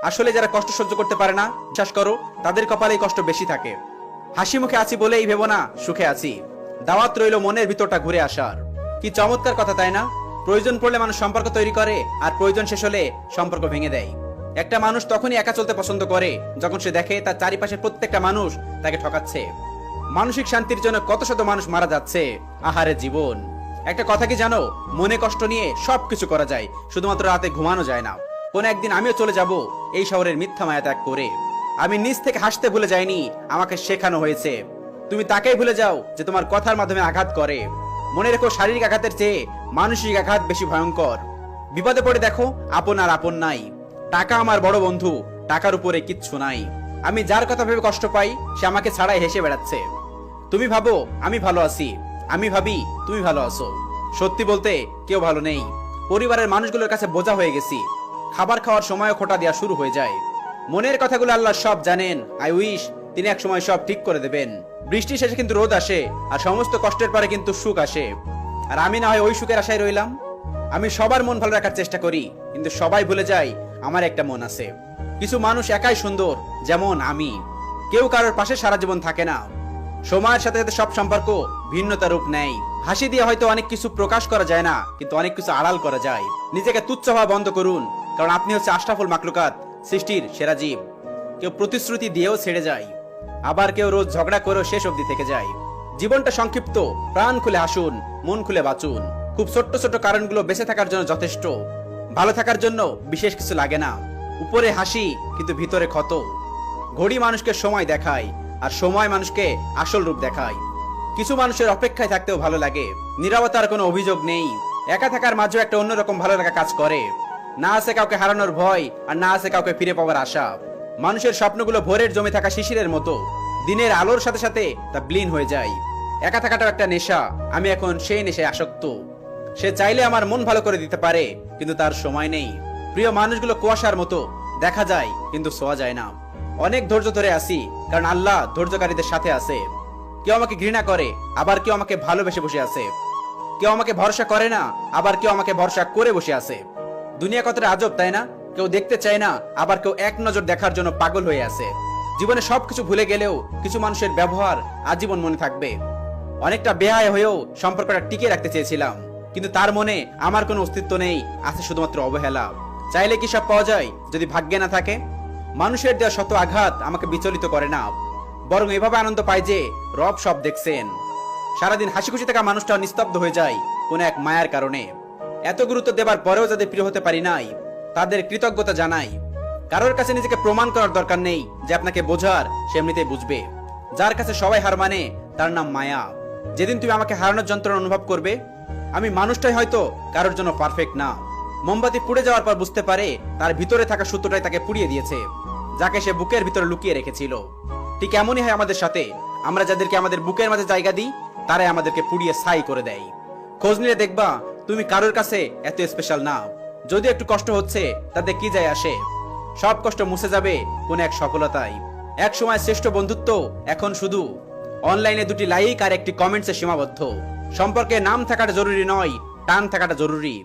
আসলে যারা কষ্ট সহ্য করতে পারে না, বিশ্বাস করো তাদের কপালেই কষ্ট বেশি থাকে। হাসি মুখে আছি বলেই ভেবো না সুখে আছি। দাওয়াত রইল মনের ভিতরটা ঘুরে আসার। কি চমৎকার কথা, তাই না? প্রয়োজন পড়লে মানুষ সম্পর্ক তৈরি করে, আর প্রয়োজন শেষ হলে সম্পর্ক ভেঙে দেয়। একটা মানুষ তখনই একা চলতে পছন্দ করে যখন সে দেখে তার চারিপাশে প্রত্যেকটা মানুষ তাকে ঠকাচ্ছে। মানসিক শান্তির জন্য কত শত মানুষ মারা যাচ্ছে। আহারে জীবন। একটা কথা কি জানো, মনে কষ্ট নিয়ে সবকিছু করা যায়, শুধুমাত্র রাতে ঘুমানো যায় না। কোন একদিন আমিও চলে যাব এই শহরের মিথ্যা মায়া ত্যাগ করে। আমি নিজ থেকে হাসতে ভুলে যাইনি, আমাকে শেখানো হয়েছে। তুমি তাকেই ভুলে যাও যে তোমার কথার মাধ্যমে আঘাত করে। মনে রেখো, শারীরিক আঘাতের চেয়ে মানসিক আঘাত বেশি ভয়ঙ্কর। বিপদে পড়ে দেখো, আপন আর আপন নাই। টাকা আমার বড় বন্ধু, টাকার উপরে কিচ্ছু নাই। আমি যার কথা ভেবে কষ্ট পাই সে আমাকে ছাড়াই হেসে বেড়াচ্ছে। তুমি ভাবো আমি ভালো আছি, আমি ভাবি তুমি ভালো আছো। সত্যি বলতে কেউ ভালো নেই। পরিবারের মানুষগুলোর কাছে বোঝা হয়ে গেছি। খাবার খাওয়ার সময়ও খোঁটা দেওয়া শুরু হয়ে যায়। মনের কথাগুলো আল্লাহ সব জানেন। আই উইশ তিনি এক সময় সব ঠিক করে দেবেন। বৃষ্টি শেষে কিন্তু রোদ আসে, আর সমস্ত কষ্টের পরে কিন্তু সুখ আসে। আর আমি না হয় ওই সুখের আশায় রইলাম। আমি সবার মন ভালো রাখার চেষ্টা করি, কিন্তু সবাই ভুলে যায় আমার একটা মন আছে। কিছু মানুষ একাই সুন্দর, যেমন আমি। কেউ কারোর পাশে সারা জীবন থাকে না। সময়ের সাথে সাথে সব সম্পর্ক ভিন্নতা রূপ নেয়। হাসি দিয়ে হয়তো অনেক কিছু প্রকাশ করা যায় না, কিন্তু অনেক কিছু আড়াল করা যায়। নিজেকে তুচ্ছ হওয়া বন্ধ করুন, কারণ আপনি হচ্ছে আশরাফুল মাখলুকাত, সৃষ্টির সেরা জীব। কেউ প্রতিশ্রুতি দিয়েও ছেড়ে যায়, আবার কেউ রোজ ঝগড়া করেও শেষ অবধি থেকে যায়। জীবনটা সংক্ষিপ্ত, প্রাণ খুলে হাসুন, মন খুলে বাঁচুন। খুব ছোট্ট ছোট্ট কারণগুলো বেঁচে থাকার জন্য যথেষ্ট। ভালো থাকার জন্য বিশেষ কিছু লাগে না। উপরে হাসি কিন্তু ভিতরে ক্ষত। ঘড়ি মানুষকে সময় দেখায়, আর সময় মানুষকে আসল রূপ দেখায়। কিছু মানুষের অপেক্ষায় থাকতেও ভালো লাগে। নীরবতার কোনো অভিযোগ নেই। একা থাকার মাঝেও একটা অন্যরকম ভালো লাগা কাজ করে। না আছে কাউকে হারানোর ভয়, আর না আছে কাউকে ফিরে পাওয়ার আশা। মানুষের স্বপ্নগুলো ভোরের জমে থাকা শিশিরের মতো, দিনের আলোর সাথে সাথে তা বিলীন হয়ে যায়। একা থাকাটাও একটা নেশা। আমি এখন সেই নেশায় আসক্ত। সে চাইলে আমার মন ভালো করে দিতে পারে, কিন্তু তার সময় নেই। প্রিয় মানুষগুলো কুয়াশার মতো, দেখা যায় কিন্তু ছোঁয়া যায় না। অনেক ধৈর্য ধরে আসি, কারণ আল্লাহ ধৈর্যকারীদের সাথে আছে। কেউ আমাকে ঘৃণা করে, আবার কেউ আমাকে ভালোবেসে বসে আছে। কেউ আমাকে ভরসা করে না, আবার কেউ আমাকে ভরসা করে বসে আছে। দুনিয়া কতটা আজব, তাই না? কেউ দেখতে চায় না, আবার কেউ এক নজর দেখার জন্য পাগল হয়ে আছে। জীবনে সবকিছু ভুলে গেলেও কিছু মানুষের ব্যবহার আজীবন মনে থাকবে। অনেকটা বেহায় হয়েও সম্পর্কটা টিকে রাখতে চেয়েছিলাম, কিন্তু তার মনে আমার কোনো অস্তিত্ব নেই, আছে শুধুমাত্র অবহেলা। চাইলে কি সব পাওয়া যায় যদি ভাগ্যে না থাকে? মানুষের দেওয়া শত আঘাত আমাকে বিচলিত করে না, বরং এভাবে আনন্দ পায় যে রব সব দেখছেন। সারাদিন হাসি খুশি থাকা মানুষটা নিস্তব্ধ হয়ে যায় কোনো এক মায়ার কারণে। এত গুরুত্ব দেবার পরেও যাদের প্রিয় হতে পারি নাই, তাদের কৃতজ্ঞতা জানাই। কারোর কাছে নিজেকে প্রমাণ করার দরকার নেই যে আপনাকে বোঝার সে এমনিতেই বুঝবে। যার কাছে সবাই হার মানে তার নাম মায়া। যেদিন তুমি আমাকে হারানোর যন্ত্রণা অনুভব করবে, আমি মানুষটাই হয়তো কারোর জন্য পারফেক্ট না। মোমবাতি পুড়ে যাওয়ার পর বুঝতে পারে তার ভিতরে থাকা সূত্রটাই তাকে পুড়িয়ে দিয়েছে, যাকে সে বুকের ভিতরে লুকিয়ে রেখেছিল। ঠিক এমনই হয় আমাদের সাথে। আমরা যাদেরকে আমাদের বুকের মাঝে জায়গা দিই, তারাই আমাদেরকে পুড়িয়ে ছাই করে দেয়। খোঁজ নিয়ে দেখবা তুমি কারোর কাছে এত স্পেশাল না। যদি একটু কষ্ট হচ্ছে তাতে কি যায় আসে? সব কষ্ট মুছে যাবে কোন এক সফলতায়। এক সময় শ্রেষ্ঠ বন্ধুত্ব এখন শুধু অনলাইনে দুটি লাইক আর একটি কমেন্টসে সীমাবদ্ধ। সম্পর্কে নাম থাকাটা জরুরি নয়, টান থাকাটা জরুরি।